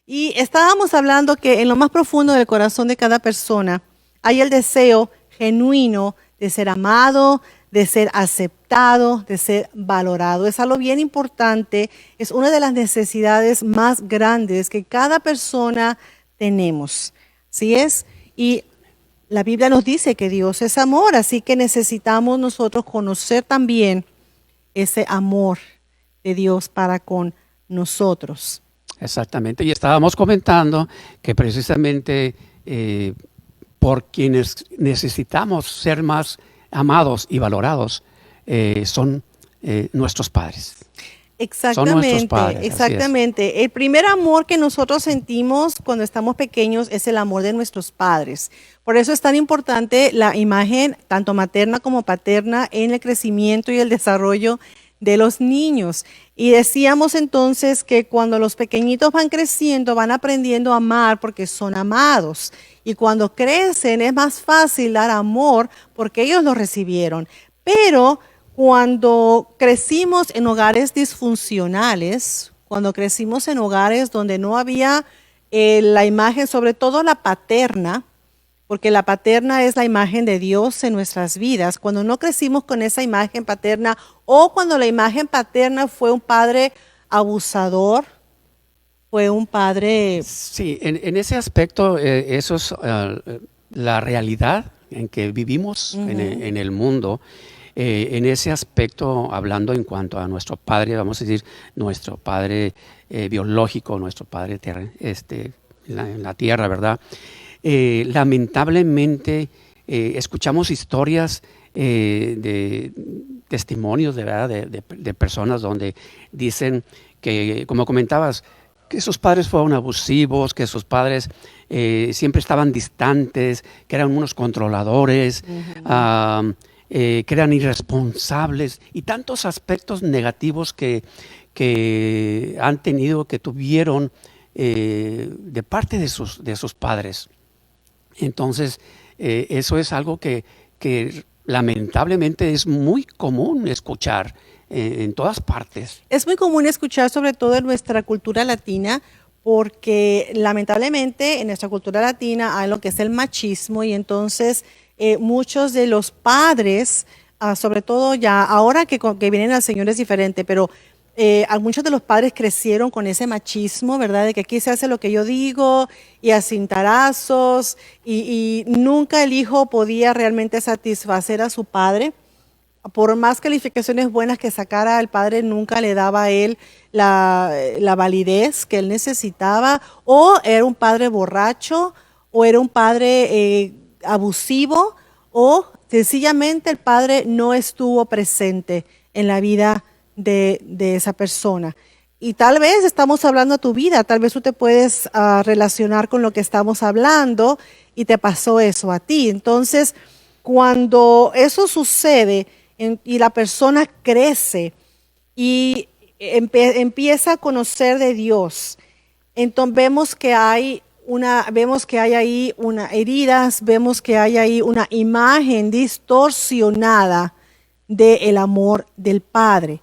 Y estábamos hablando que en lo más profundo del corazón de cada persona hay el deseo genuino de ser amado, de ser aceptado, de ser valorado. Es algo bien importante, es una de las necesidades más grandes que cada persona tenemos. ¿Sí es? Y la Biblia nos dice que Dios es amor, así que necesitamos nosotros conocer también ese amor de Dios para con nosotros. Exactamente, y estábamos comentando que precisamente por quienes necesitamos ser más amados y valorados son nuestros padres. Son nuestros Exactamente, padres, así es. exactamente. El primer amor que nosotros sentimos cuando estamos pequeños es el amor de nuestros padres. Por eso es tan importante la imagen, tanto materna como paterna, en el crecimiento y el desarrollo de los niños. Y decíamos entonces que cuando los pequeñitos van creciendo, van aprendiendo a amar porque son amados. Y cuando crecen es más fácil dar amor porque ellos lo recibieron. Pero cuando crecimos en hogares disfuncionales, cuando crecimos en hogares donde no había la imagen, sobre todo la paterna, porque la paterna es la imagen de Dios en nuestras vidas, cuando no crecimos con esa imagen paterna o cuando la imagen paterna fue un padre abusador, fue un padre... Sí, en ese aspecto eso es la realidad en que vivimos en el mundo. En ese aspecto, hablando en cuanto a nuestro padre, vamos a decir, nuestro padre biológico, nuestro padre en la tierra, ¿verdad? Lamentablemente escuchamos historias de testimonios ¿verdad? De personas donde dicen que, como comentabas, que sus padres fueron abusivos, que sus padres siempre estaban distantes, que eran unos controladores, que eran irresponsables y tantos aspectos negativos que han tenido, que tuvieron de parte de sus padres. Entonces, eso es algo que lamentablemente es muy común escuchar en todas partes. Es muy común escuchar, sobre todo en nuestra cultura latina, porque lamentablemente en nuestra cultura latina hay lo que es el machismo y entonces muchos de los padres, sobre todo ya ahora que vienen al Señor es diferente, pero muchos de los padres crecieron con ese machismo, ¿verdad? De que aquí se hace lo que yo digo y a cintarazos y nunca el hijo podía realmente satisfacer a su padre. Por más calificaciones buenas que sacara, el padre nunca le daba a él la validez que él necesitaba, o era un padre borracho, o era un padre abusivo, o sencillamente el padre no estuvo presente en la vida de esa persona. Y tal vez estamos hablando de tu vida, tal vez tú te puedes relacionar con lo que estamos hablando y te pasó eso a ti. Entonces, cuando eso sucede, y la persona crece y empieza a conocer de Dios, entonces vemos que hay ahí heridas, vemos que hay ahí una imagen distorsionada del amor del Padre.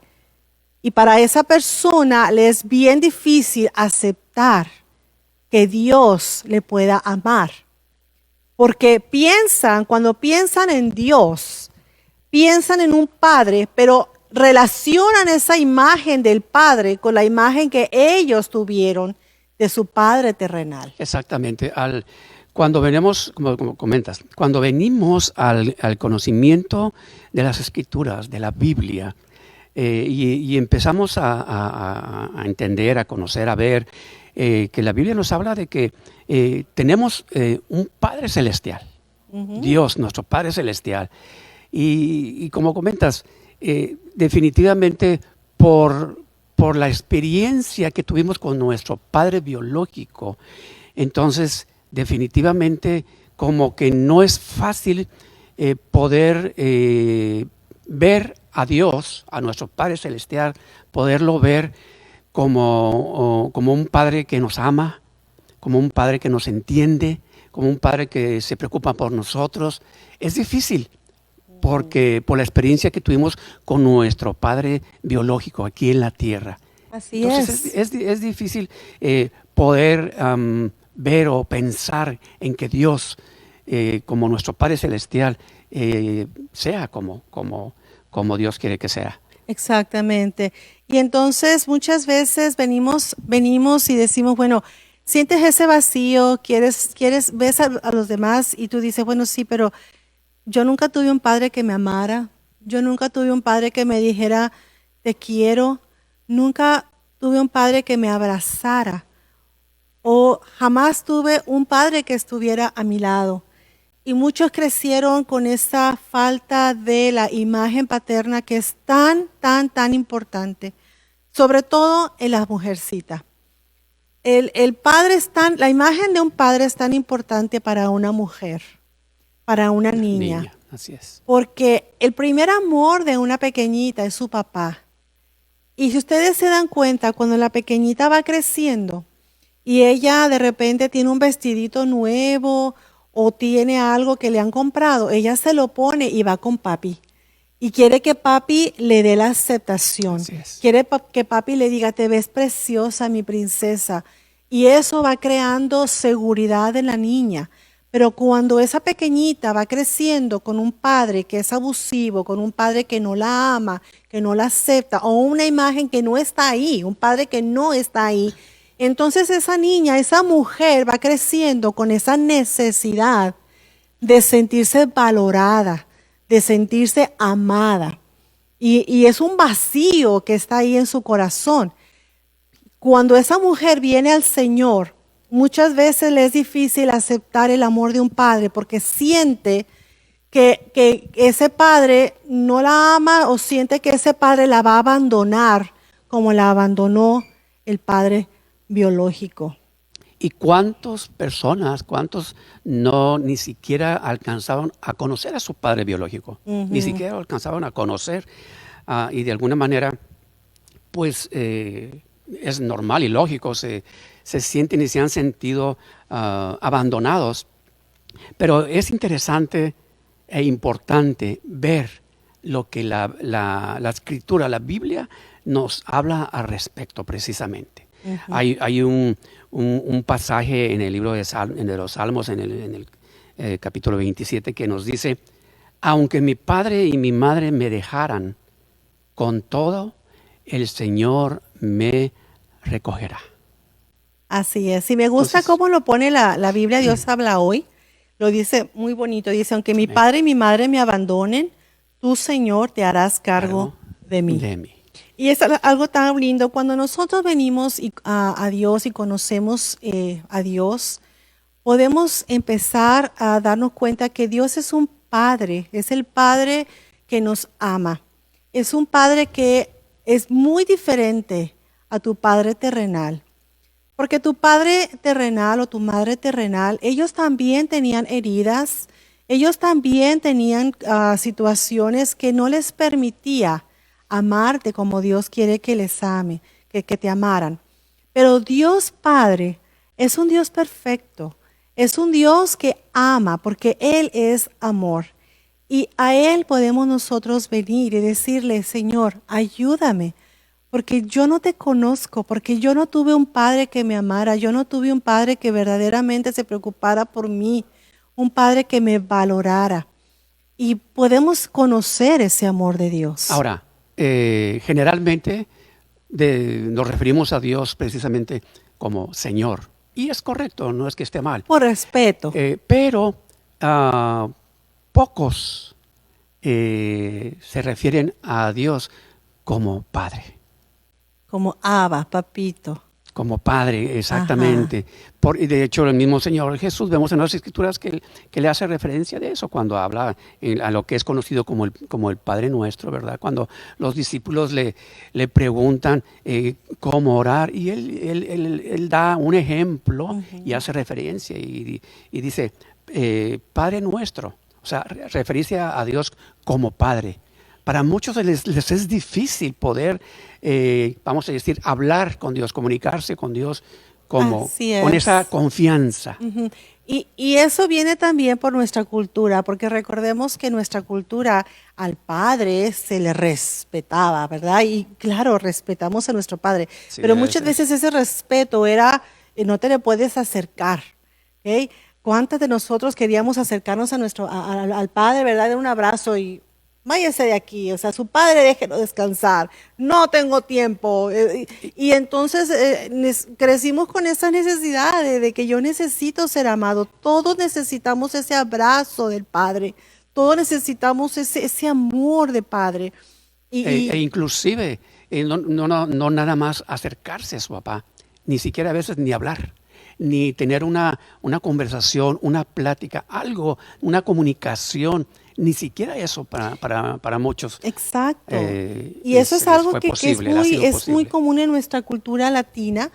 Y para esa persona le es bien difícil aceptar que Dios le pueda amar. Porque cuando piensan en Dios, piensan en un padre, pero relacionan esa imagen del padre con la imagen que ellos tuvieron de su padre terrenal. Exactamente. Cuando venimos, como comentas, cuando venimos al conocimiento de las Escrituras, de la Biblia, y empezamos a entender, a conocer, a ver que la Biblia nos habla de que tenemos un Padre Celestial, Dios, nuestro Padre Celestial. Y como comentas, definitivamente por la experiencia que tuvimos con nuestro padre biológico, entonces definitivamente como que no es fácil poder ver a Dios, a nuestro Padre Celestial, poderlo ver como un Padre que nos ama, como un Padre que nos entiende, como un Padre que se preocupa por nosotros. Es difícil. Porque por la experiencia que tuvimos con nuestro padre biológico aquí en la tierra. Así Entonces es difícil poder ver o pensar en que Dios, como nuestro Padre Celestial, sea como Dios quiere que sea. Exactamente. Y entonces muchas veces venimos y decimos, bueno, sientes ese vacío, ves a los demás y tú dices, bueno, sí, pero yo nunca tuve un padre que me amara, yo nunca tuve un padre que me dijera, te quiero, nunca tuve un padre que me abrazara o jamás tuve un padre que estuviera a mi lado. Y muchos crecieron con esa falta de la imagen paterna que es tan, tan, tan importante, sobre todo en las mujercitas. El padre la imagen de un padre es tan importante para una mujer, para una niña, Así es. porque el primer amor de una pequeñita es su papá. Y si ustedes se dan cuenta, cuando la pequeñita va creciendo y ella de repente tiene un vestidito nuevo o tiene algo que le han comprado, ella se lo pone y va con papi. Y quiere que papi le dé la aceptación. Quiere que papi le diga, te ves preciosa, mi princesa. Y eso va creando seguridad en la niña. Pero cuando esa pequeñita va creciendo con un padre que es abusivo, con un padre que no la ama, que no la acepta, o una imagen que no está ahí, un padre que no está ahí, entonces esa niña, esa mujer va creciendo con esa necesidad de sentirse valorada, de sentirse amada. Y es un vacío que está ahí en su corazón. Cuando esa mujer viene al Señor, muchas veces le es difícil aceptar el amor de un padre porque siente que ese padre no la ama o siente que ese padre la va a abandonar como la abandonó el padre biológico. ¿Y cuántas personas, cuántos no ni siquiera alcanzaban a conocer a su padre biológico? Ni siquiera alcanzaban a conocer y de alguna manera, pues es normal y lógico, se sienten y se han sentido abandonados. Pero es interesante e importante ver lo que la Escritura, la Biblia, nos habla al respecto precisamente. Hay un pasaje en el libro de los Salmos, en el capítulo 27, que nos dice, aunque mi padre y mi madre me dejaran, con todo el Señor me recogerá. Así es. Y me gusta cómo lo pone la Biblia, Dios habla hoy. Lo dice muy bonito. Dice, aunque mi padre y mi madre me abandonen, tú, Señor, te harás cargo de mí. Y es algo tan lindo. Cuando nosotros venimos a Dios y conocemos a Dios, podemos empezar a darnos cuenta que Dios es un Padre, es el Padre que nos ama. Es un Padre que es muy diferente a tu Padre terrenal. Porque tu padre terrenal o tu madre terrenal, ellos también tenían heridas, ellos también tenían situaciones que no les permitía amarte como Dios quiere que les ame, que te amaran. Pero Dios Padre es un Dios perfecto, es un Dios que ama porque Él es amor. Y a Él podemos nosotros venir y decirle, Señor, ayúdame. Porque yo no te conozco, porque yo no tuve un padre que me amara, yo no tuve un padre que verdaderamente se preocupara por mí, un padre que me valorara. Y podemos conocer ese amor de Dios. Ahora, generalmente nos referimos a Dios precisamente como Señor. Y es correcto, no es que esté mal. Por respeto. Pero pocos se refieren a Dios como Padre. Como Abba, papito. Como Padre, exactamente. Y de hecho, el mismo Señor Jesús, vemos en las Escrituras que le hace referencia de eso cuando habla a lo que es conocido como el Padre Nuestro, ¿verdad? Cuando los discípulos le preguntan cómo orar y él da un ejemplo y hace referencia y dice, Padre Nuestro, o sea, referirse a Dios como Padre. Para muchos les es difícil poder, vamos a decir, hablar con Dios, comunicarse con Dios con esa confianza. Y eso viene también por nuestra cultura, porque recordemos que en nuestra cultura al padre se le respetaba, ¿verdad? Y claro, respetamos a nuestro padre, pero muchas veces ese respeto era no te le puedes acercar. ¿Ok? ¿Cuántas de nosotros queríamos acercarnos al Padre, verdad, de un abrazo y váyase de aquí? O sea, su Padre déjelo descansar, no tengo tiempo. Y entonces crecimos con esa necesidad de que yo necesito ser amado. Todos necesitamos ese abrazo del Padre, todos necesitamos ese amor de Padre. E inclusive, no nada más acercarse a su papá, ni siquiera a veces ni hablar, ni tener una conversación, una plática, algo, una comunicación, ni siquiera eso para muchos. Exacto. Y eso es algo que es muy común en nuestra cultura latina,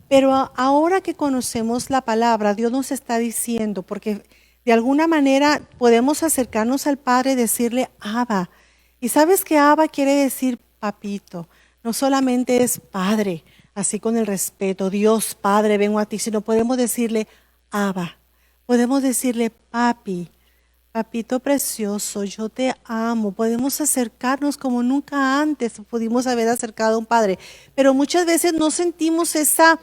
pero ahora que conocemos la palabra, Dios nos está diciendo, porque de alguna manera podemos acercarnos al Padre y decirle, Abba. Y sabes que Abba quiere decir papito, no solamente es Padre, así con el respeto, Dios Padre, vengo a ti, sino podemos decirle Abba, podemos decirle papi, papito precioso, yo te amo. Podemos acercarnos como nunca antes pudimos haber acercado a un padre, pero muchas veces no sentimos esa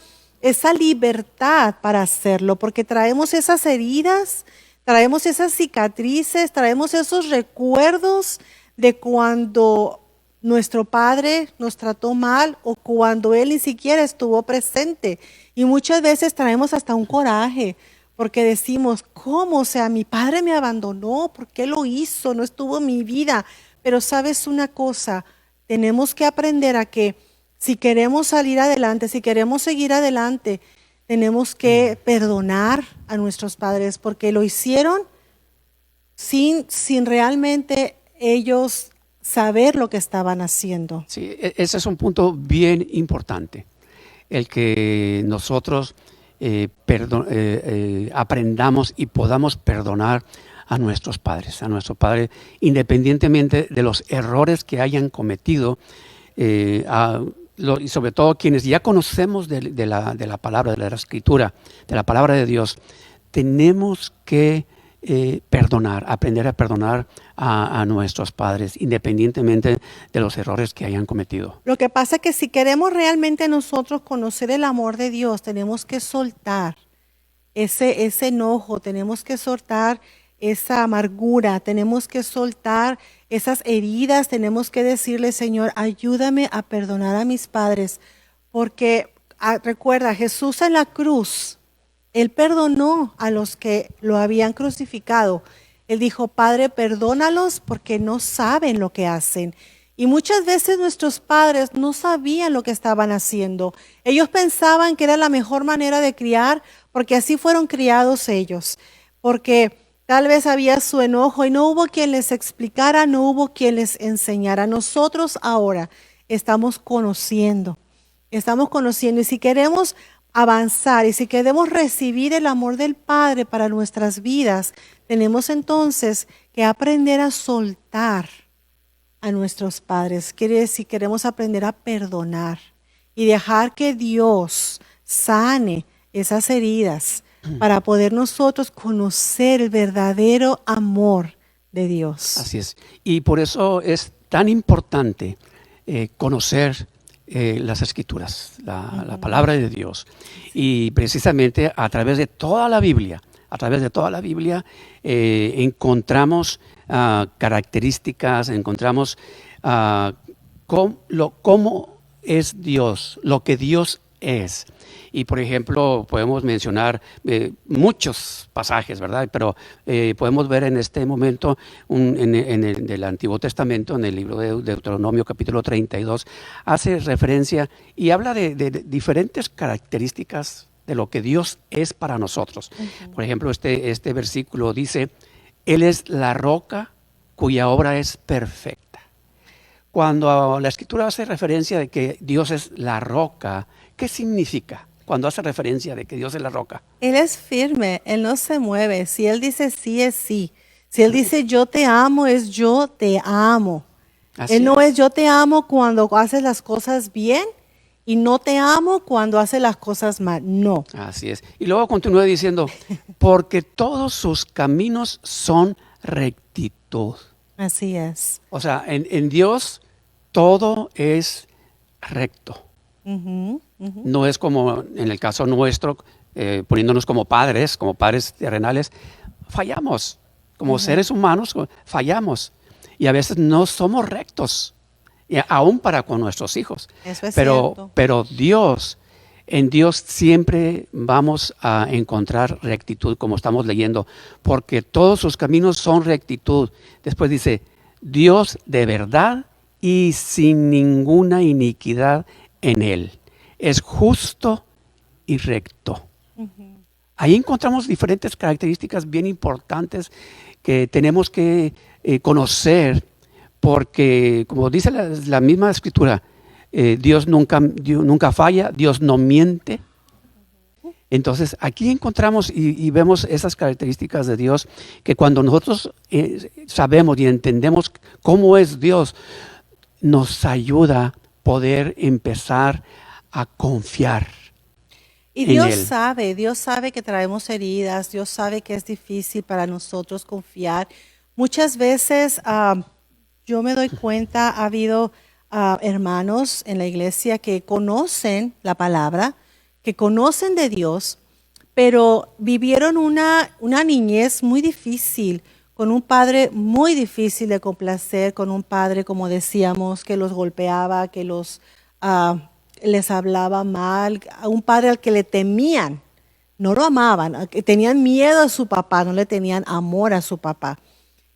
libertad para hacerlo, porque traemos esas heridas, traemos esas cicatrices, traemos esos recuerdos de cuando nuestro padre nos trató mal o cuando él ni siquiera estuvo presente. Y muchas veces traemos hasta un coraje porque decimos, ¿cómo? O sea, mi padre me abandonó, ¿por qué lo hizo? No estuvo en mi vida. Pero sabes una cosa, tenemos que aprender a que si queremos salir adelante, si queremos seguir adelante, tenemos que perdonar a nuestros padres porque lo hicieron sin realmente ellos saber lo que estaban haciendo. Sí, ese es un punto bien importante, el que nosotros aprendamos y podamos perdonar a nuestros padres, independientemente de los errores que hayan cometido, y sobre todo quienes ya conocemos de la palabra, de la escritura, de la palabra de Dios, tenemos que aprender a perdonar a nuestros padres, independientemente de los errores que hayan cometido. Lo que pasa es que si queremos realmente nosotros conocer el amor de Dios, tenemos que soltar ese enojo, tenemos que soltar esa amargura, tenemos que soltar esas heridas, tenemos que decirle, Señor, ayúdame a perdonar a mis padres, porque recuerda, Jesús en la cruz, Él perdonó a los que lo habían crucificado. Él dijo, Padre, perdónalos porque no saben lo que hacen. Y muchas veces nuestros padres no sabían lo que estaban haciendo. Ellos pensaban que era la mejor manera de criar porque así fueron criados ellos. Porque tal vez había su enojo y no hubo quien les explicara, no hubo quien les enseñara. Nosotros ahora estamos conociendo y si queremos avanzar y si queremos recibir el amor del Padre para nuestras vidas, tenemos entonces que aprender a soltar a nuestros padres. Quiere decir, queremos aprender a perdonar y dejar que Dios sane esas heridas para poder nosotros conocer el verdadero amor de Dios. Así es. Y por eso es tan importante conocer las Escrituras, la palabra de Dios. Y precisamente a través de toda la Biblia, encontramos características, encontramos cómo es Dios, lo que Dios es. Y por ejemplo, podemos mencionar muchos pasajes, ¿verdad? Pero podemos ver en este momento en el del Antiguo Testamento, en el libro de Deuteronomio capítulo 32, hace referencia y habla de diferentes características de lo que Dios es para nosotros. Uh-huh. Por ejemplo, este versículo dice, Él es la roca cuya obra es perfecta. Cuando la Escritura hace referencia de que Dios es la roca, ¿qué significa cuando hace referencia de que Dios es la roca? Él es firme, Él no se mueve. Si Él dice sí, es sí. Si Él dice yo te amo, es yo te amo. Él no es yo te amo cuando haces las cosas bien y no te amo cuando haces las cosas mal. No. Así es. Y luego continúa diciendo, porque todos sus caminos son rectitud. Así es. O sea, en Dios todo es recto. Uh-huh. No es como en el caso nuestro, poniéndonos como padres terrenales, fallamos. Como seres humanos fallamos. Y a veces no somos rectos, aún para con nuestros hijos. Eso es cierto. Pero en Dios siempre vamos a encontrar rectitud, como estamos leyendo, porque todos sus caminos son rectitud. Después dice, Dios de verdad y sin ninguna iniquidad en él. Es justo y recto. Ahí encontramos diferentes características bien importantes que tenemos que conocer, porque como dice la misma escritura, Dios nunca falla, Dios no miente. Entonces aquí encontramos y vemos esas características de Dios que cuando nosotros sabemos y entendemos cómo es Dios, nos ayuda a poder empezar a confiar. Y Dios sabe que traemos heridas, Dios sabe que es difícil para nosotros confiar. Muchas veces yo me doy cuenta, ha habido hermanos en la iglesia que conocen la palabra, que conocen de Dios, pero vivieron una niñez muy difícil, con un padre muy difícil de complacer, con un padre, como decíamos, que los golpeaba, que les hablaba mal, a un padre al que le temían, no lo amaban, tenían miedo a su papá, no le tenían amor a su papá.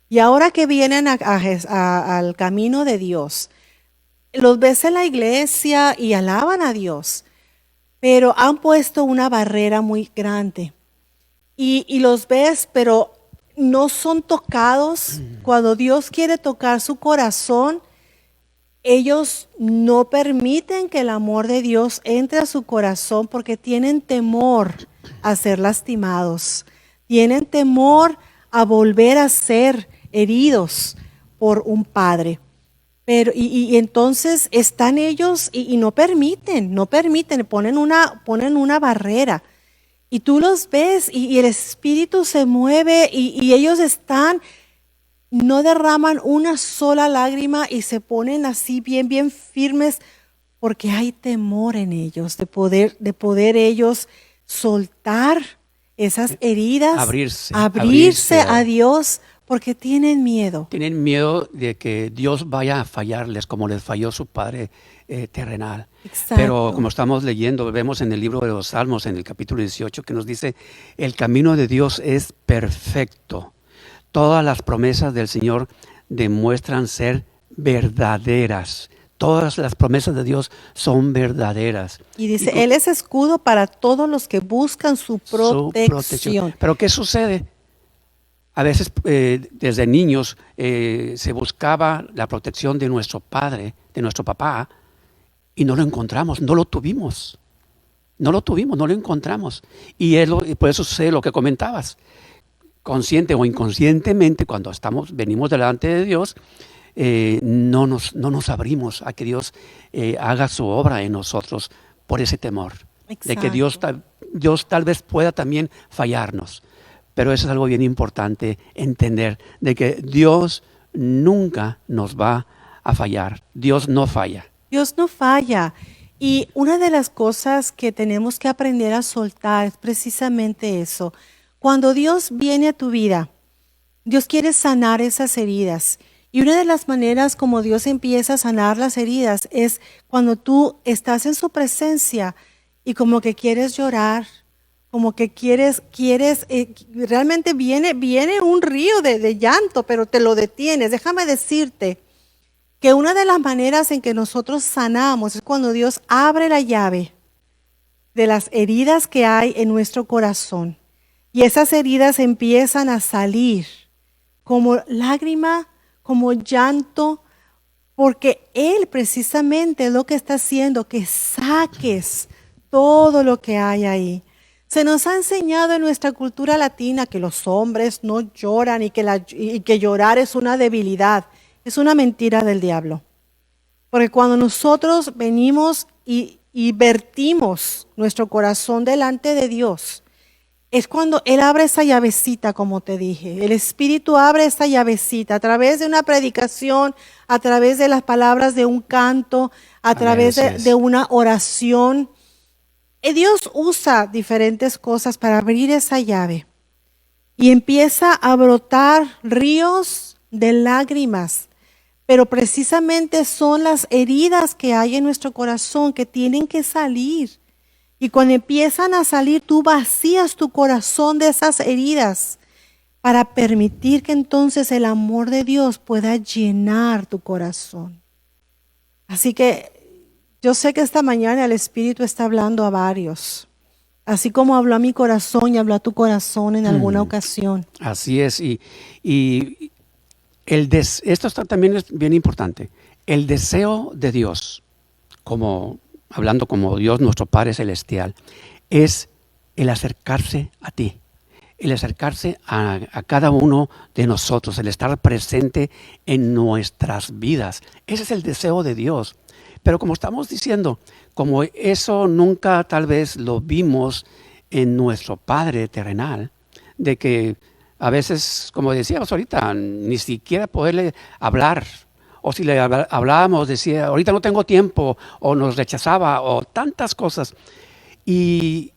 Y ahora que vienen al camino de Dios, los ves en la iglesia y alaban a Dios, pero han puesto una barrera muy grande. Y los ves, pero no son tocados. Cuando Dios quiere tocar su corazón, ellos no permiten que el amor de Dios entre a su corazón porque tienen temor a ser lastimados, tienen temor a volver a ser heridos por un padre. Pero y entonces están ellos y no permiten, ponen una barrera. Y tú los ves y el espíritu se mueve y ellos no derraman una sola lágrima y se ponen así bien firmes porque hay temor en ellos de poder ellos soltar esas heridas, abrirse a Dios porque tienen miedo. Tienen miedo de que Dios vaya a fallarles como les falló su padre terrenal. Exacto. Pero como estamos leyendo, vemos en el libro de los Salmos, en el capítulo 18, que nos dice, el camino de Dios es perfecto. Todas las promesas del Señor demuestran ser verdaderas. Todas las promesas de Dios son verdaderas. Y dice, Él es escudo para todos los que buscan su protección. Pero ¿qué sucede? A veces desde niños se buscaba la protección de nuestro padre, de nuestro papá, y no lo encontramos, no lo tuvimos. No lo encontramos. Y por eso sucede lo que comentabas. Consciente o inconscientemente, cuando venimos delante de Dios, no nos abrimos a que Dios haga su obra en nosotros por ese temor. Exacto. De que Dios tal vez pueda también fallarnos. Pero eso es algo bien importante entender, de que Dios nunca nos va a fallar. Dios no falla. Dios no falla. Y una de las cosas que tenemos que aprender a soltar es precisamente eso. Cuando Dios viene a tu vida, Dios quiere sanar esas heridas. Y una de las maneras como Dios empieza a sanar las heridas es cuando tú estás en su presencia y como que quieres llorar, como que realmente viene un río de llanto, pero te lo detienes. Déjame decirte que una de las maneras en que nosotros sanamos es cuando Dios abre la llave de las heridas que hay en nuestro corazón. Y esas heridas empiezan a salir como lágrima, como llanto, porque Él precisamente es lo que está haciendo, que saques todo lo que hay ahí. Se nos ha enseñado en nuestra cultura latina que los hombres no lloran y que llorar es una debilidad. Es una mentira del diablo. Porque cuando nosotros venimos y vertimos nuestro corazón delante de Dios, es cuando Él abre esa llavecita, como te dije. El Espíritu abre esa llavecita a través de una predicación, a través de las palabras de un canto, a través de una oración. Dios usa diferentes cosas para abrir esa llave y empieza a brotar ríos de lágrimas. Pero precisamente son las heridas que hay en nuestro corazón que tienen que salir. Y cuando empiezan a salir, tú vacías tu corazón de esas heridas para permitir que entonces el amor de Dios pueda llenar tu corazón. Así que yo sé que esta mañana el Espíritu está hablando a varios. Así como habló a mi corazón y habló a tu corazón en alguna ocasión. Así es. Y esto también es bien importante. El deseo de Dios, hablando como Dios nuestro Padre Celestial, es el acercarse a ti, el acercarse a cada uno de nosotros, el estar presente en nuestras vidas. Ese es el deseo de Dios. Pero como estamos diciendo, como eso nunca tal vez lo vimos en nuestro Padre terrenal, de que a veces, como decíamos ahorita, ni siquiera poderle hablar, o si le hablábamos decía, ahorita no tengo tiempo, o nos rechazaba, o tantas cosas. Y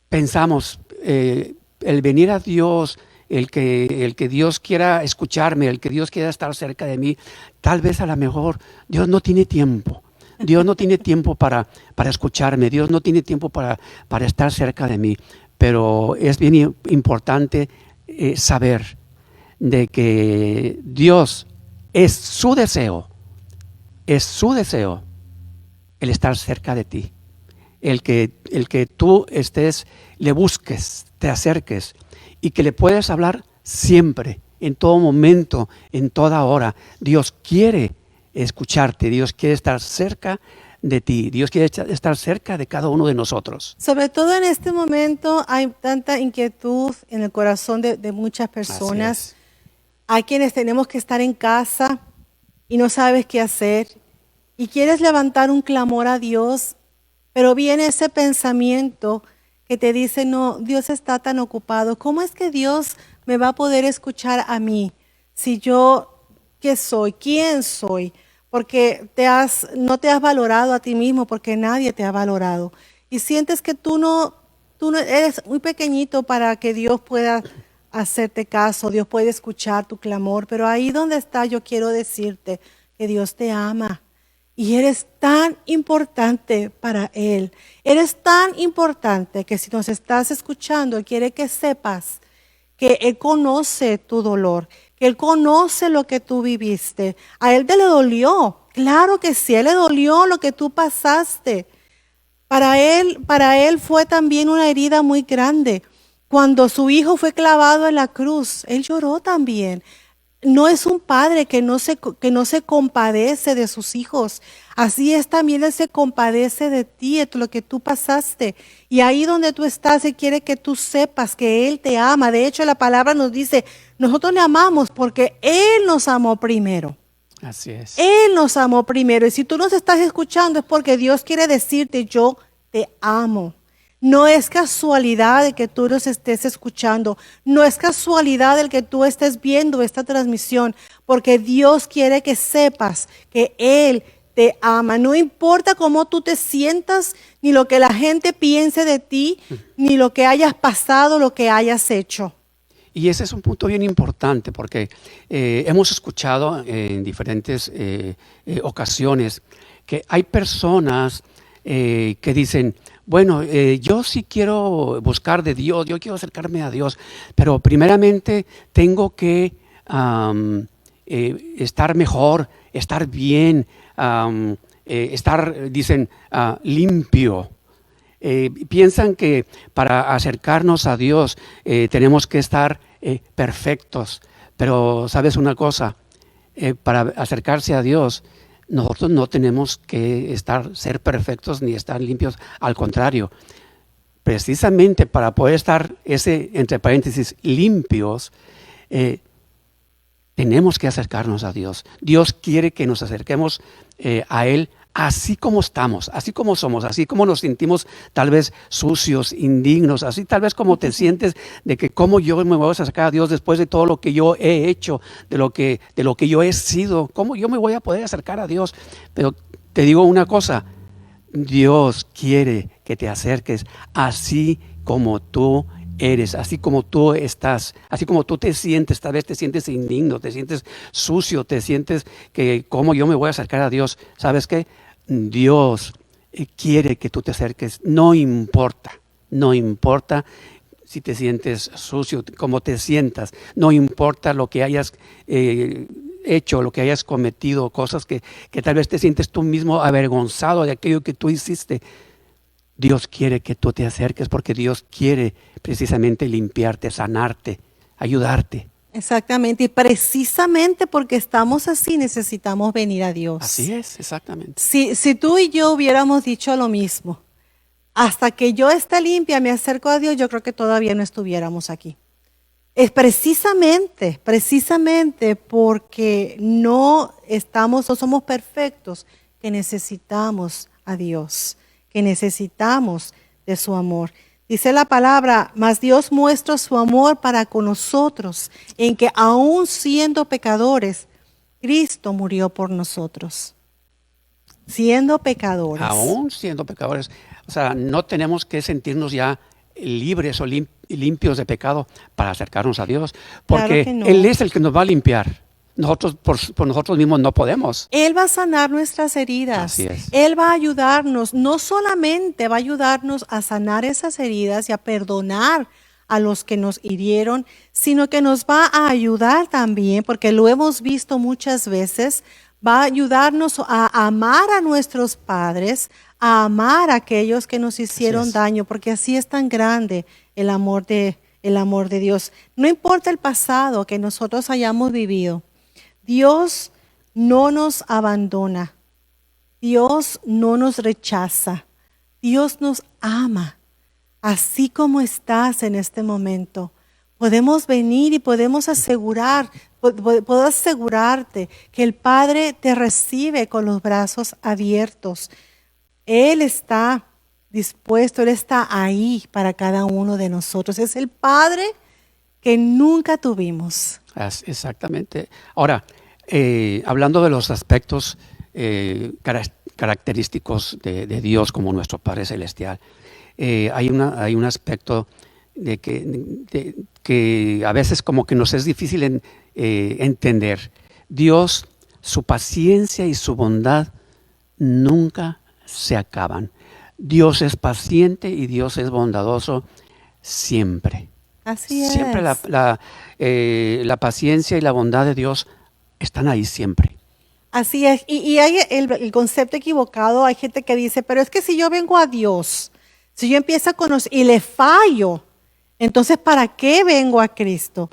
pensamos, el venir a Dios, el que Dios quiera escucharme, el que Dios quiera estar cerca de mí, tal vez a lo mejor Dios no tiene tiempo. Dios no tiene tiempo para escucharme, Dios no tiene tiempo para estar cerca de mí. Pero es bien importante saber de que Dios es su deseo el estar cerca de ti. El que tú le busques, te acerques y que le puedes hablar siempre, en todo momento, en toda hora. Dios quiere escucharte, Dios quiere estar cerca de ti, Dios quiere estar cerca de cada uno de nosotros. Sobre todo en este momento hay tanta inquietud en el corazón de muchas personas. Hay quienes tenemos que estar en casa y no sabes qué hacer y quieres levantar un clamor a Dios, pero viene ese pensamiento que te dice, no, Dios está tan ocupado. ¿Cómo es que Dios me va a poder escuchar a mí? Si yo, ¿qué soy? ¿Quién soy? Porque no te has valorado a ti mismo, porque nadie te ha valorado. Y sientes que tú no eres muy pequeñito para que Dios pueda hacerte caso, Dios puede escuchar tu clamor. Pero ahí donde está, yo quiero decirte que Dios te ama. Y eres tan importante para Él. Eres tan importante que si nos estás escuchando, Él quiere que sepas que Él conoce tu dolor, que Él conoce lo que tú viviste. A Él te le dolió. Claro que sí, a Él le dolió lo que tú pasaste. Para él fue también una herida muy grande. Cuando su hijo fue clavado en la cruz, Él lloró también. No es un padre que no se compadece de sus hijos. Así es también Él se compadece de ti, de lo que tú pasaste. Y ahí donde tú estás, Él quiere que tú sepas que Él te ama. De hecho, la palabra nos dice, nosotros le amamos porque Él nos amó primero. Así es. Él nos amó primero. Y si tú nos estás escuchando es porque Dios quiere decirte, yo te amo. No es casualidad de que tú nos estés escuchando. No es casualidad el que tú estés viendo esta transmisión. Porque Dios quiere que sepas que Él te ama. No importa cómo tú te sientas, ni lo que la gente piense de ti, ni lo que hayas pasado, lo que hayas hecho. Y ese es un punto bien importante porque hemos escuchado en diferentes ocasiones que hay personas que dicen, bueno, yo sí quiero buscar de Dios, yo quiero acercarme a Dios, pero primeramente tengo que estar mejor, estar bien, dicen, limpio. Piensan que para acercarnos a Dios tenemos que estar perfectos, pero ¿sabes una cosa? Para acercarse a Dios nosotros no tenemos que ser perfectos ni estar limpios, al contrario, precisamente para poder estar entre paréntesis limpios, tenemos que acercarnos a Dios. Dios quiere que nos acerquemos a Él así como estamos, así como somos, así como nos sentimos tal vez sucios, indignos, así tal vez como te sientes de que cómo yo me voy a acercar a Dios después de todo lo que yo he hecho, de lo que yo he sido, cómo yo me voy a poder acercar a Dios. Pero te digo una cosa, Dios quiere que te acerques así como tú eres, así como tú estás, así como tú te sientes. Tal vez te sientes indigno, te sientes sucio, te sientes que cómo yo me voy a acercar a Dios. ¿Sabes qué? Dios quiere que tú te acerques, no importa si te sientes sucio, cómo te sientas, no importa lo que hayas hecho, lo que hayas cometido, cosas que tal vez te sientes tú mismo avergonzado de aquello que tú hiciste. Dios quiere que tú te acerques porque Dios quiere precisamente limpiarte, sanarte, ayudarte. Exactamente, y precisamente porque estamos así necesitamos venir a Dios. Así es, exactamente. Si tú y yo hubiéramos dicho lo mismo, hasta que yo esté limpia me acerco a Dios, yo creo que todavía no estuviéramos aquí. Es precisamente porque no somos perfectos, que necesitamos a Dios, que necesitamos de su amor. Dice la palabra, mas Dios muestra su amor para con nosotros, en que aún siendo pecadores, Cristo murió por nosotros. Siendo pecadores. Aún siendo pecadores. O sea, no tenemos que sentirnos ya libres o limpios de pecado para acercarnos a Dios, porque Claro que no. Él es el que nos va a limpiar. Nosotros por nosotros mismos no podemos. Él va a sanar nuestras heridas. Así es. Él va a ayudarnos, no solamente va a ayudarnos a sanar esas heridas y a perdonar a los que nos hirieron, sino que nos va a ayudar también, porque lo hemos visto muchas veces, va a ayudarnos a amar a nuestros padres, a amar a aquellos que nos hicieron daño, porque así es tan grande el amor de Dios. No importa el pasado que nosotros hayamos vivido, Dios no nos abandona, Dios no nos rechaza, Dios nos ama, así como estás en este momento. Podemos venir y podemos puedo asegurarte que el Padre te recibe con los brazos abiertos. Él está dispuesto, Él está ahí para cada uno de nosotros. Es el Padre que nunca tuvimos. Exactamente. Ahora, hablando de los aspectos característicos de Dios como nuestro Padre Celestial, hay un aspecto de que a veces como que nos es difícil entender. Dios, su paciencia y su bondad nunca se acaban. Dios es paciente y Dios es bondadoso siempre. Así es. Siempre la paciencia y la bondad de Dios están ahí siempre. Así es. Y hay el concepto equivocado. Hay gente que dice, pero es que si yo vengo a Dios, si yo empiezo a conocer y le fallo, entonces ¿para qué vengo a Cristo?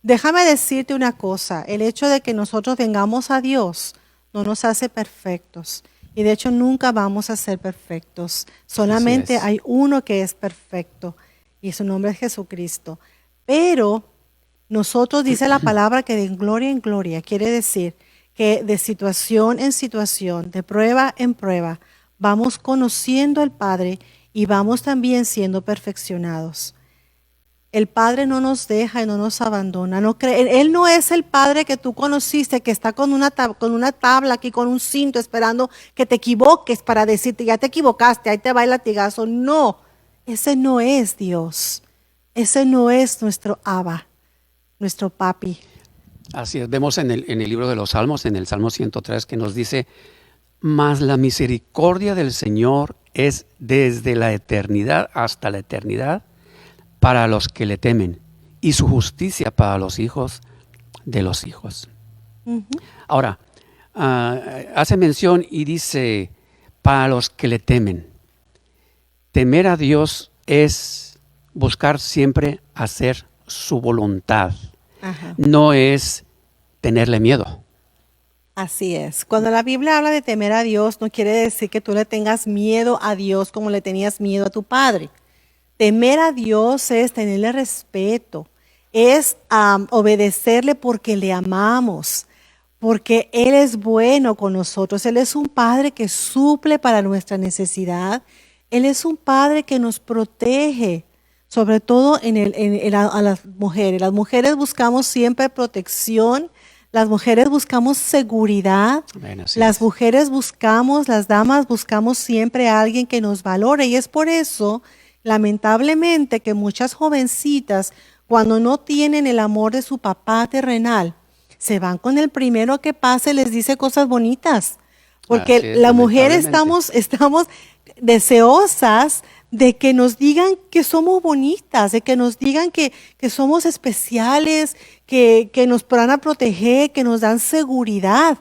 Déjame decirte una cosa. El hecho de que nosotros vengamos a Dios no nos hace perfectos. Y de hecho nunca vamos a ser perfectos. Solamente hay uno que es perfecto. Y su nombre es Jesucristo. Pero nosotros, dice la palabra, que de gloria en gloria, quiere decir que de situación en situación, de prueba en prueba, vamos conociendo al Padre y vamos también siendo perfeccionados. El Padre no nos deja y no nos abandona. Él no es el Padre que tú conociste, que está con una tabla aquí, con un cinto, esperando que te equivoques para decirte, ya te equivocaste, ahí te va el latigazo. No. Ese no es Dios. Ese no es nuestro Abba, nuestro papi. Así es. Vemos en el libro de los Salmos, en el Salmo 103, que nos dice, mas la misericordia del Señor es desde la eternidad hasta la eternidad para los que le temen, y su justicia para los hijos de los hijos. Ahora, hace mención y dice, para los que le temen. Temer a Dios es buscar siempre hacer su voluntad. Ajá. No es tenerle miedo. Así es. Cuando la Biblia habla de temer a Dios, no quiere decir que tú le tengas miedo a Dios como le tenías miedo a tu padre. Temer a Dios es tenerle respeto, es obedecerle porque le amamos, porque Él es bueno con nosotros. Él es un Padre que suple para nuestra necesidad. Él es un Padre que nos protege, sobre todo a las mujeres. Las mujeres buscamos siempre protección Las mujeres buscamos seguridad, Amén, así las es. mujeres buscamos, las damas buscamos siempre a alguien que nos valore y es por eso, lamentablemente, que muchas jovencitas, cuando no tienen el amor de su papá terrenal, se van con el primero que pase, les dice cosas bonitas. Así Porque es, la mujer lamentablemente. estamos deseosas de que nos digan que somos bonitas, de que nos digan que somos especiales, que nos van a proteger, que nos dan seguridad.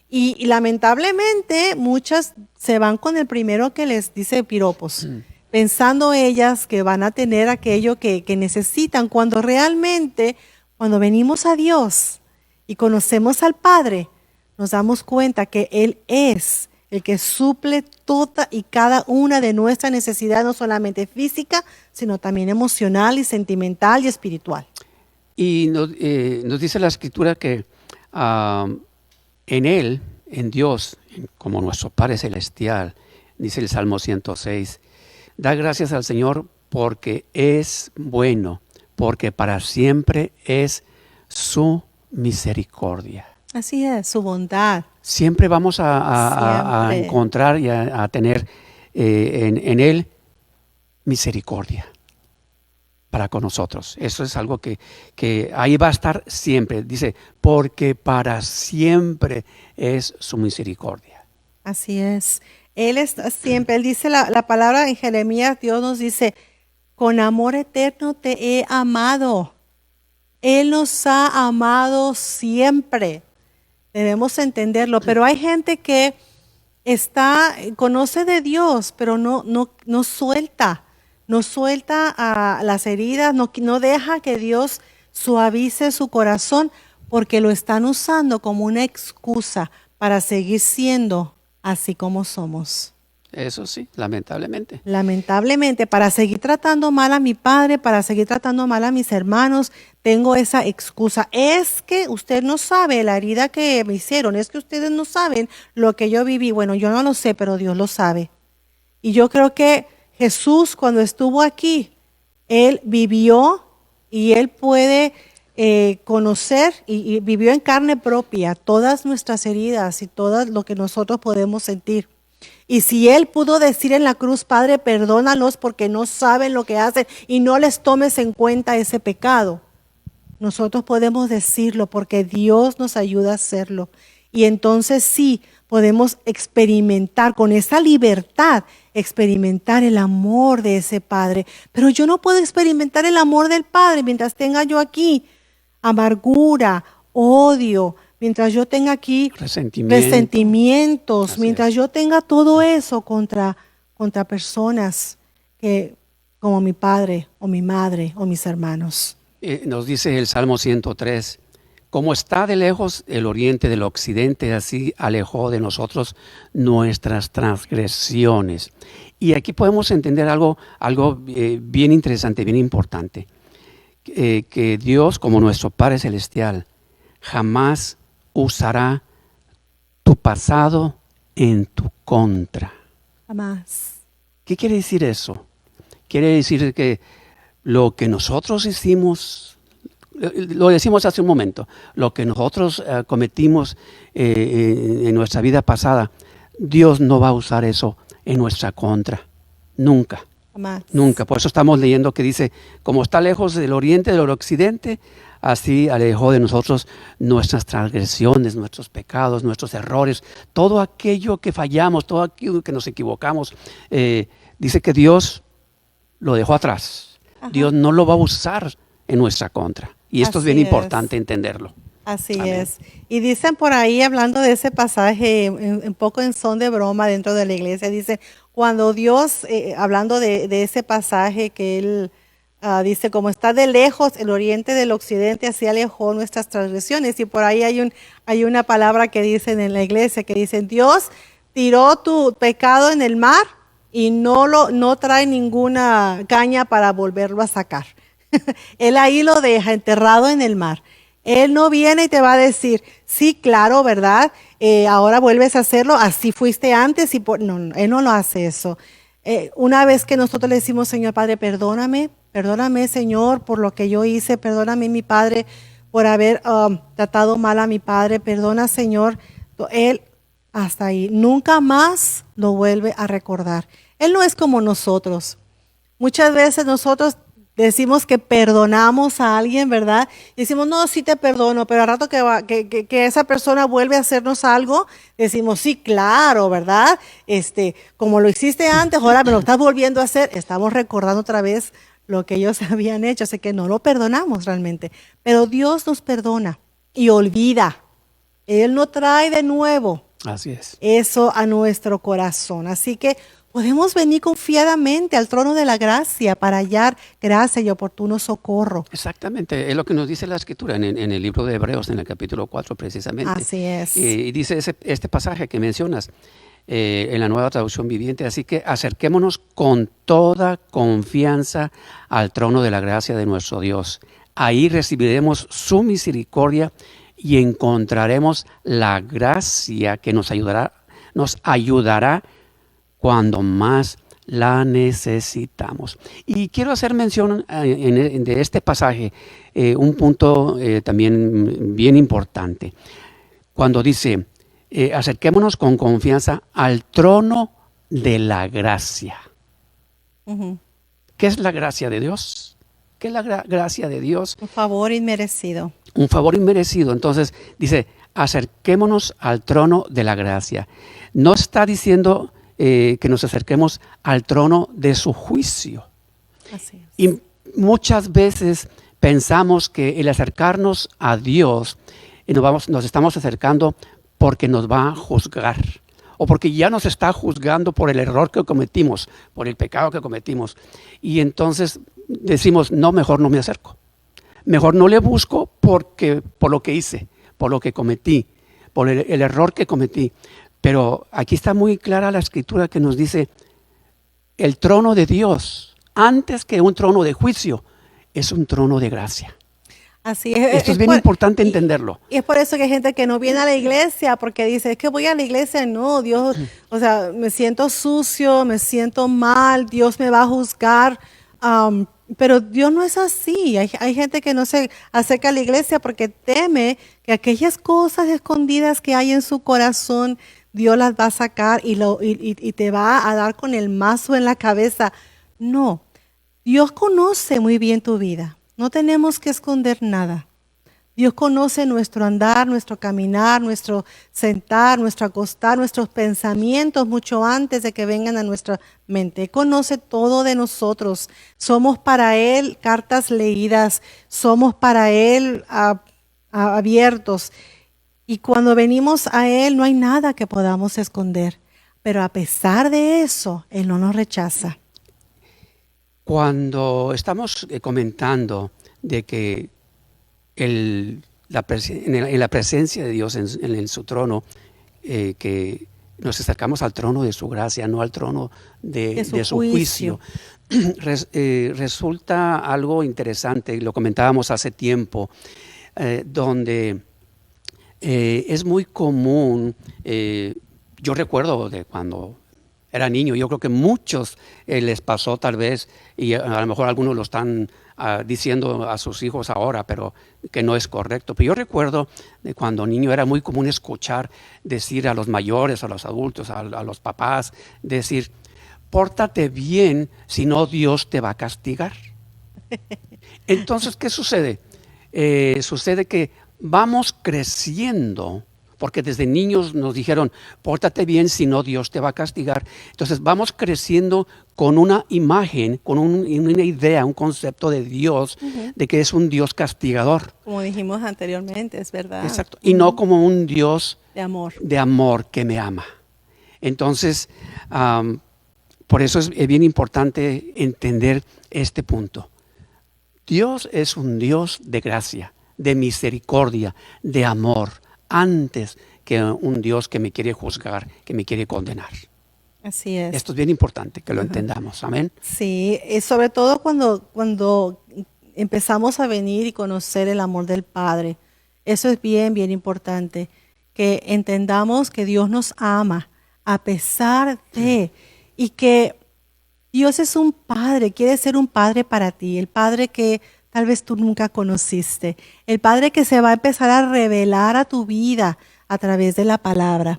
Y lamentablemente muchas se van con el primero que les dice piropos, pensando ellas que van a tener aquello que necesitan, cuando realmente, cuando venimos a Dios y conocemos al Padre, nos damos cuenta que Él es el que suple toda y cada una de nuestras necesidades, no solamente física, sino también emocional y sentimental y espiritual. Y nos dice la Escritura que en Él, en Dios, como nuestro Padre Celestial, dice el Salmo 106, da gracias al Señor porque es bueno, porque para siempre es su misericordia. Así es, su bondad. Siempre vamos a Siempre. encontrar y a tener en Él misericordia para con nosotros. Eso es algo que ahí va a estar siempre. Dice, porque para siempre es su misericordia. Así es. Él está siempre, Él dice la palabra en Jeremías, Dios nos dice, con amor eterno te he amado. Él nos ha amado siempre. Debemos entenderlo, pero hay gente que conoce de Dios, pero no suelta las heridas, no deja que Dios suavice su corazón porque lo están usando como una excusa para seguir siendo así como somos. Eso sí, lamentablemente. Lamentablemente, para seguir tratando mal a mi padre, para seguir tratando mal a mis hermanos, tengo esa excusa. Es que usted no sabe la herida que me hicieron, es que ustedes no saben lo que yo viví. Bueno, yo no lo sé, pero Dios lo sabe. Y yo creo que Jesús, cuando estuvo aquí, Él vivió y Él puede conocer y vivió en carne propia todas nuestras heridas y todo lo que nosotros podemos sentir. Y si Él pudo decir en la cruz, Padre, perdónalos porque no saben lo que hacen y no les tomes en cuenta ese pecado, nosotros podemos decirlo porque Dios nos ayuda a hacerlo. Y entonces sí, podemos experimentar con esa libertad, experimentar el amor de ese Padre. Pero yo no puedo experimentar el amor del Padre mientras tenga yo aquí amargura, odio, mientras yo tenga aquí resentimientos, Así mientras es. yo tenga todo eso contra personas como mi padre o mi madre o mis hermanos. Nos dice el Salmo 103, como está de lejos el oriente del occidente, así alejó de nosotros nuestras transgresiones. Y aquí podemos entender algo bien interesante, bien importante, que Dios, como nuestro Padre Celestial, jamás usará tu pasado en tu contra. Jamás. ¿Qué quiere decir eso? Quiere decir que lo que nosotros hicimos, lo decimos hace un momento, lo que nosotros cometimos en nuestra vida pasada, Dios no va a usar eso en nuestra contra. Nunca. Jamás. Nunca. Por eso estamos leyendo que dice, como está lejos del oriente del occidente, así alejó de nosotros nuestras transgresiones, nuestros pecados, nuestros errores, todo aquello que fallamos, todo aquello que nos equivocamos. Dice que Dios lo dejó atrás. Ajá. Dios no lo va a usar en nuestra contra. Y esto es bien importante entenderlo. Así Amén. es. Y dicen por ahí, hablando de ese pasaje, un poco en son de broma dentro de la iglesia, dice, cuando Dios, hablando de ese pasaje que Él dice, como está de lejos el oriente del occidente, así alejó nuestras transgresiones. Y por ahí hay una palabra que dicen en la iglesia, que dicen, Dios tiró tu pecado en el mar y no trae ninguna caña para volverlo a sacar. Él ahí lo deja enterrado en el mar. Él no viene y te va a decir, sí, claro, ¿verdad? Ahora vuelves a hacerlo, así fuiste antes. No, Él no lo hace eso. Una vez que nosotros le decimos, Señor Padre, perdóname, Señor, por lo que yo hice, perdóname, mi Padre, por haber tratado mal a mi padre, perdona, Señor. Él hasta ahí, nunca más lo vuelve a recordar. Él no es como nosotros. Muchas veces nosotros decimos que perdonamos a alguien, ¿verdad? Y decimos, no, sí te perdono, pero al rato que esa persona vuelve a hacernos algo, decimos, sí, claro, ¿verdad? Como lo hiciste antes, ahora me lo estás volviendo a hacer. Estamos recordando otra vez lo que ellos habían hecho, así que no lo perdonamos realmente. Pero Dios nos perdona y olvida. Él no trae de nuevo Así es. eso a nuestro corazón. Así que podemos venir confiadamente al trono de la gracia para hallar gracia y oportuno socorro. Exactamente, es lo que nos dice la Escritura en el libro de Hebreos, en el capítulo 4 precisamente. Así es. Y dice este pasaje que mencionas en la Nueva Traducción Viviente, así que acerquémonos con toda confianza al trono de la gracia de nuestro Dios. Ahí recibiremos su misericordia y encontraremos la gracia que nos ayudará cuando más la necesitamos. Y quiero hacer mención de este pasaje, un punto también bien importante. Cuando dice, acerquémonos con confianza al trono de la gracia. Uh-huh. ¿Qué es la gracia de Dios? ¿Qué es la gracia de Dios? Un favor inmerecido. Un favor inmerecido. Entonces dice, acerquémonos al trono de la gracia. No está diciendo que nos acerquemos al trono de su juicio. Así es. Y muchas veces pensamos que el acercarnos a Dios nos estamos acercando porque nos va a juzgar o porque ya nos está juzgando por el error que cometimos, por el pecado que cometimos. Y entonces decimos, no, mejor no me acerco. Mejor no le busco por lo que hice, por lo que cometí, por el error que cometí. Pero aquí está muy clara la Escritura que nos dice, el trono de Dios, antes que un trono de juicio, es un trono de gracia. Así es. Esto es bien importante entenderlo. Y es por eso que hay gente que no viene a la iglesia porque dice, es que voy a la iglesia. No, Dios, o sea, me siento sucio, me siento mal, Dios me va a juzgar. Pero Dios no es así. Hay gente que no se acerca a la iglesia porque teme que aquellas cosas escondidas que hay en su corazón, Dios las va a sacar y te va a dar con el mazo en la cabeza. No, Dios conoce muy bien tu vida. No tenemos que esconder nada. Dios conoce nuestro andar, nuestro caminar, nuestro sentar, nuestro acostar, nuestros pensamientos mucho antes de que vengan a nuestra mente. Él conoce todo de nosotros. Somos para Él cartas leídas, somos para Él abiertos. Y cuando venimos a Él no hay nada que podamos esconder. Pero a pesar de eso, Él no nos rechaza. Cuando estamos comentando de que en la presencia de Dios en su trono, que nos acercamos al trono de su gracia, no al trono de su juicio. Resulta algo interesante, lo comentábamos hace tiempo, donde es muy común, yo recuerdo de cuando era niño, yo creo que muchos les pasó tal vez, y a lo mejor algunos lo están diciendo a sus hijos ahora, pero que no es correcto. Pero yo recuerdo de cuando niño era muy común escuchar decir a los mayores, a los adultos, a los papás, decir, pórtate bien, si no Dios te va a castigar. Entonces, ¿qué sucede? Sucede que vamos creciendo, porque desde niños nos dijeron, pórtate bien, si no Dios te va a castigar. Entonces vamos creciendo con una imagen, con una idea, un concepto de Dios, de que es un Dios castigador. Como dijimos anteriormente, es verdad. Exacto. Y no como un Dios de amor que me ama. Entonces, por eso es bien importante entender este punto. Dios es un Dios de gracia, de misericordia, de amor, antes que un Dios que me quiere juzgar, que me quiere condenar. Así es. Esto es bien importante que lo entendamos. Amén. Sí, sobre todo cuando empezamos a venir y conocer el amor del Padre. Eso es bien, bien importante. Que entendamos que Dios nos ama a pesar de, y que Dios es un Padre, quiere ser un Padre para ti. El Padre que tal vez tú nunca conociste. El Padre que se va a empezar a revelar a tu vida a través de la palabra.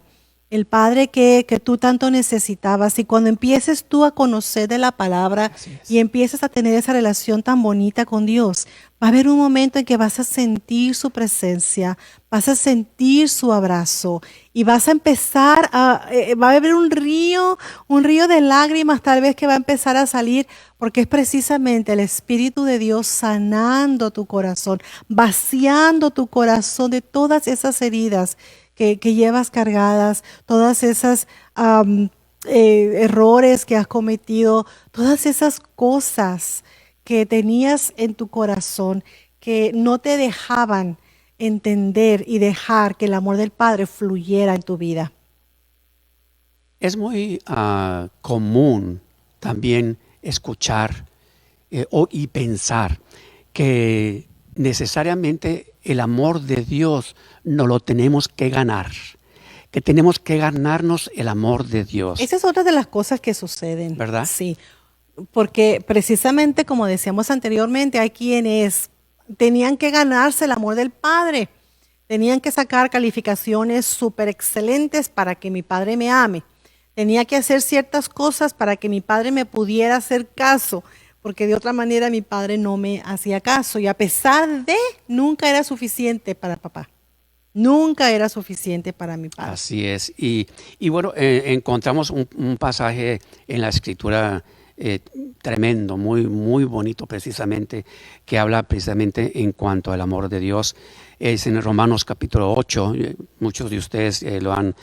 El Padre que tú tanto necesitabas. Y cuando empieces tú a conocer de la palabra y empieces a tener esa relación tan bonita con Dios, va a haber un momento en que vas a sentir su presencia, vas a sentir su abrazo y vas a empezar va a haber un río de lágrimas tal vez que va a empezar a salir, porque es precisamente el Espíritu de Dios sanando tu corazón, vaciando tu corazón de todas esas heridas que llevas cargadas, todas esas errores que has cometido, todas esas cosas que tenías en tu corazón que no te dejaban entender y dejar que el amor del Padre fluyera en tu vida. Es muy común también escuchar y pensar que necesariamente el amor de Dios no lo tenemos que ganar, que tenemos que ganarnos el amor de Dios. Esa es otra de las cosas que suceden, ¿verdad? Sí, porque precisamente como decíamos anteriormente, hay quienes tenían que ganarse el amor del Padre, tenían que sacar calificaciones súper excelentes para que mi Padre me ame, tenía que hacer ciertas cosas para que mi Padre me pudiera hacer caso, porque de otra manera mi padre no me hacía caso y a pesar de, nunca era suficiente para papá. Nunca era suficiente para mi padre. Así es. Y bueno, encontramos un pasaje en la Escritura tremendo, muy, muy bonito precisamente, que habla precisamente en cuanto al amor de Dios. Es en Romanos capítulo 8, muchos de ustedes lo han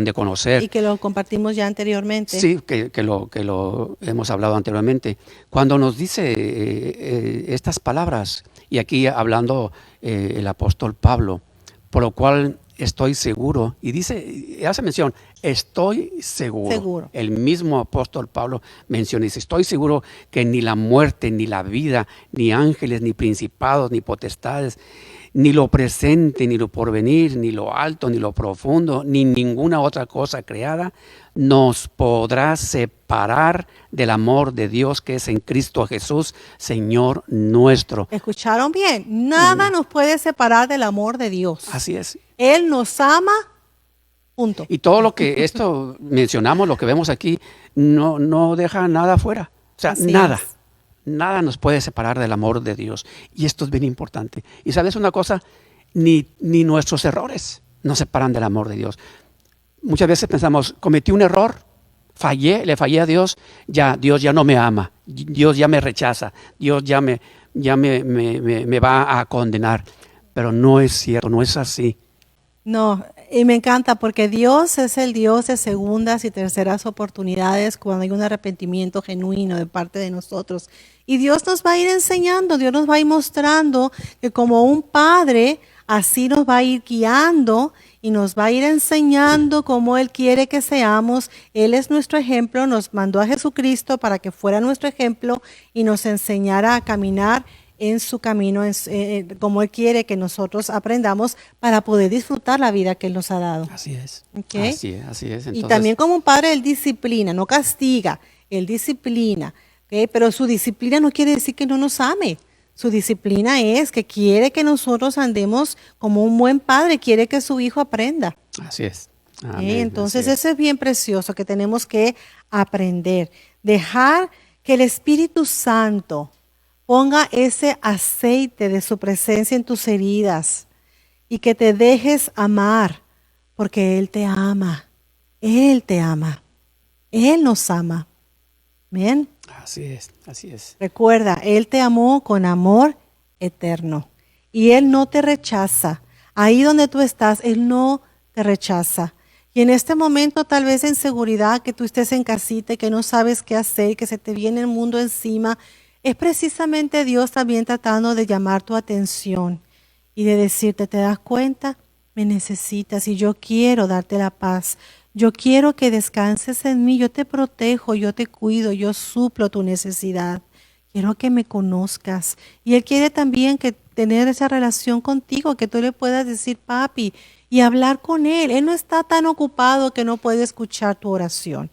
de conocer. Y que lo compartimos ya anteriormente. Sí, que lo hemos hablado anteriormente. Cuando nos dice estas palabras, y aquí hablando el apóstol Pablo, por lo cual estoy seguro, y dice, hace mención, estoy seguro. El mismo apóstol Pablo menciona, dice, estoy seguro que ni la muerte, ni la vida, ni ángeles, ni principados, ni potestades, ni lo presente, ni lo porvenir, ni lo alto, ni lo profundo, ni ninguna otra cosa creada nos podrá separar del amor de Dios que es en Cristo Jesús, Señor nuestro. ¿Escucharon bien? Nada nos puede separar del amor de Dios. Así es. Él nos ama, punto. Y todo lo que esto mencionamos, lo que vemos aquí, no deja nada fuera. O sea, Así nada. es. Nada nos puede separar del amor de Dios. Y esto es bien importante. Y sabes una cosa, ni nuestros errores nos separan del amor de Dios. Muchas veces pensamos, cometí un error, le fallé a Dios, Dios ya no me ama, Dios ya me rechaza, Dios ya me va a condenar. Pero no es cierto, no es así. No, y me encanta porque Dios es el Dios de segundas y terceras oportunidades cuando hay un arrepentimiento genuino de parte de nosotros. Y Dios nos va a ir enseñando, Dios nos va a ir mostrando que como un padre, así nos va a ir guiando y nos va a ir enseñando cómo Él quiere que seamos. Él es nuestro ejemplo, nos mandó a Jesucristo para que fuera nuestro ejemplo y nos enseñara a caminar en su camino, como Él quiere que nosotros aprendamos para poder disfrutar la vida que Él nos ha dado. Así es. ¿Okay? Así es. Entonces, y también como un padre, Él disciplina, no castiga, Él disciplina. ¿Okay? Pero su disciplina no quiere decir que no nos ame. Su disciplina es que quiere que nosotros andemos como un buen padre, quiere que su hijo aprenda. Así es. Amén. Entonces eso es bien precioso que tenemos que aprender. Dejar que el Espíritu Santo ponga ese aceite de su presencia en tus heridas y que te dejes amar, porque Él te ama. Él te ama. Él nos ama. Amén. Así es. Recuerda, Él te amó con amor eterno y Él no te rechaza. Ahí donde tú estás, Él no te rechaza. Y en este momento, tal vez en seguridad, que tú estés en casita y que no sabes qué hacer, que se te viene el mundo encima, es precisamente Dios también tratando de llamar tu atención y de decirte, ¿te das cuenta? Me necesitas y yo quiero darte la paz. Yo quiero que descanses en mí, yo te protejo, yo te cuido, yo suplo tu necesidad. Quiero que me conozcas. Y Él quiere también que tener esa relación contigo, que tú le puedas decir papi y hablar con Él. Él no está tan ocupado que no puede escuchar tu oración.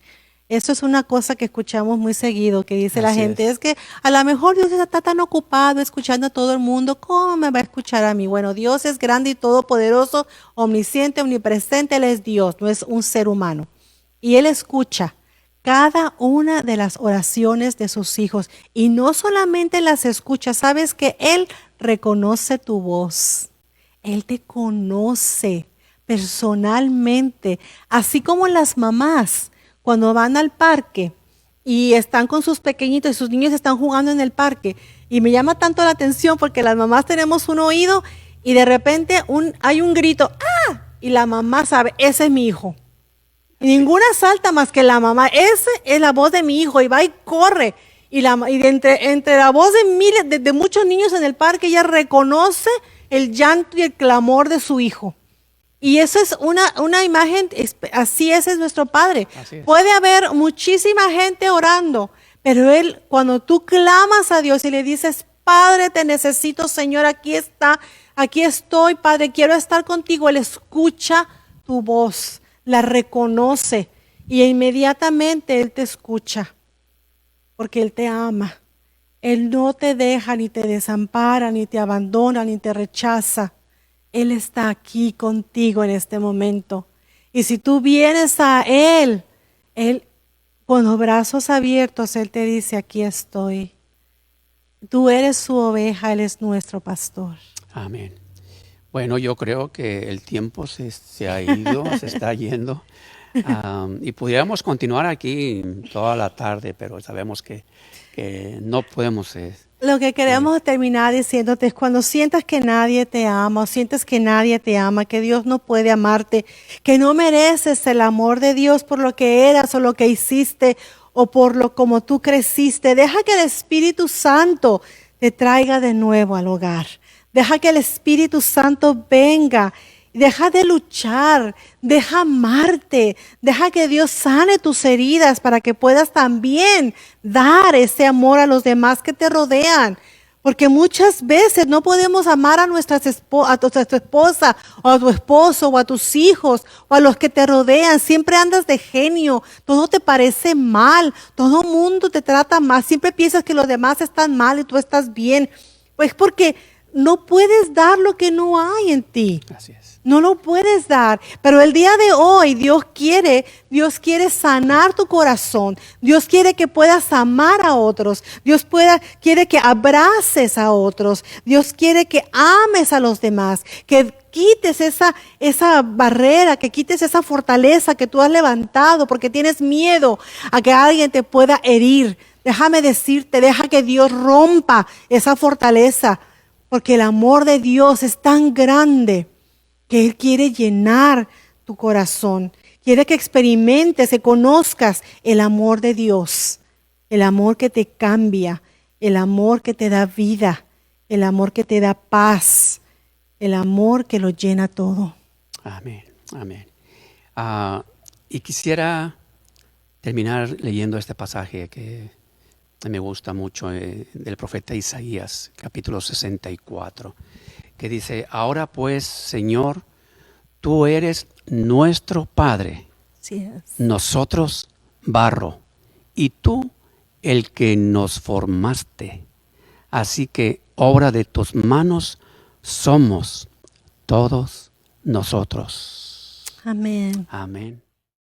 Eso es una cosa que escuchamos muy seguido, que dice la Así gente, es. es que a lo mejor Dios está tan ocupado escuchando a todo el mundo, ¿cómo me va a escuchar a mí? Bueno, Dios es grande y todopoderoso, omnisciente, omnipresente, Él es Dios, no es un ser humano. Y Él escucha cada una de las oraciones de sus hijos. Y no solamente las escucha, sabes que Él reconoce tu voz. Él te conoce personalmente, así como las mamás cuando van al parque y están con sus pequeñitos y sus niños están jugando en el parque. Y me llama tanto la atención porque las mamás tenemos un oído y de repente hay un grito, ¡ah! Y la mamá sabe, ese es mi hijo. Y ninguna salta más que la mamá. Esa es la voz de mi hijo. Y va y corre. Y entre la voz de miles, de muchos niños en el parque, ella reconoce el llanto y el clamor de su hijo. Y eso es una imagen, así es nuestro Padre. Así es. Puede haber muchísima gente orando, pero Él, cuando tú clamas a Dios y le dices, Padre, te necesito, Señor, aquí estoy, Padre, quiero estar contigo, Él escucha tu voz, la reconoce y inmediatamente Él te escucha, porque Él te ama. Él no te deja, ni te desampara, ni te abandona, ni te rechaza. Él está aquí contigo en este momento. Y si tú vienes a Él con los brazos abiertos, Él te dice, aquí estoy. Tú eres su oveja, Él es nuestro pastor. Amén. Bueno, yo creo que el tiempo se ha ido, se está yendo. Y pudiéramos continuar aquí toda la tarde, pero sabemos que no podemos. Lo que queremos terminar diciéndote es cuando sientas que nadie te ama o sientes que nadie te ama, que Dios no puede amarte, que no mereces el amor de Dios por lo que eras o lo que hiciste o por lo como tú creciste, deja que el Espíritu Santo te traiga de nuevo al hogar. Deja que el Espíritu Santo venga. Deja de luchar, deja amarte, deja que Dios sane tus heridas para que puedas también dar ese amor a los demás que te rodean. Porque muchas veces no podemos amar a tu esposa o a tu esposo o a tus hijos o a los que te rodean. Siempre andas de genio, todo te parece mal, todo el mundo te trata mal. Siempre piensas que los demás están mal y tú estás bien. Pues porque no puedes dar lo que no hay en ti. Así es. No lo puedes dar, pero el día de hoy Dios quiere sanar tu corazón. Dios quiere que puedas amar a otros. Quiere que abraces a otros. Dios quiere que ames a los demás, que quites esa barrera, que quites esa fortaleza que tú has levantado porque tienes miedo a que alguien te pueda herir. Déjame decirte, deja que Dios rompa esa fortaleza, porque el amor de Dios es tan grande que Él quiere llenar tu corazón. Quiere que experimentes, que conozcas el amor de Dios. El amor que te cambia, el amor que te da vida, el amor que te da paz, el amor que lo llena todo. Amén, amén. Y quisiera terminar leyendo este pasaje que me gusta mucho del profeta Isaías, capítulo 64. Que dice, ahora pues, Señor, tú eres nuestro Padre, Así es. nosotros barro, y tú el que nos formaste. Así que obra de tus manos somos todos nosotros. Amén. Amén.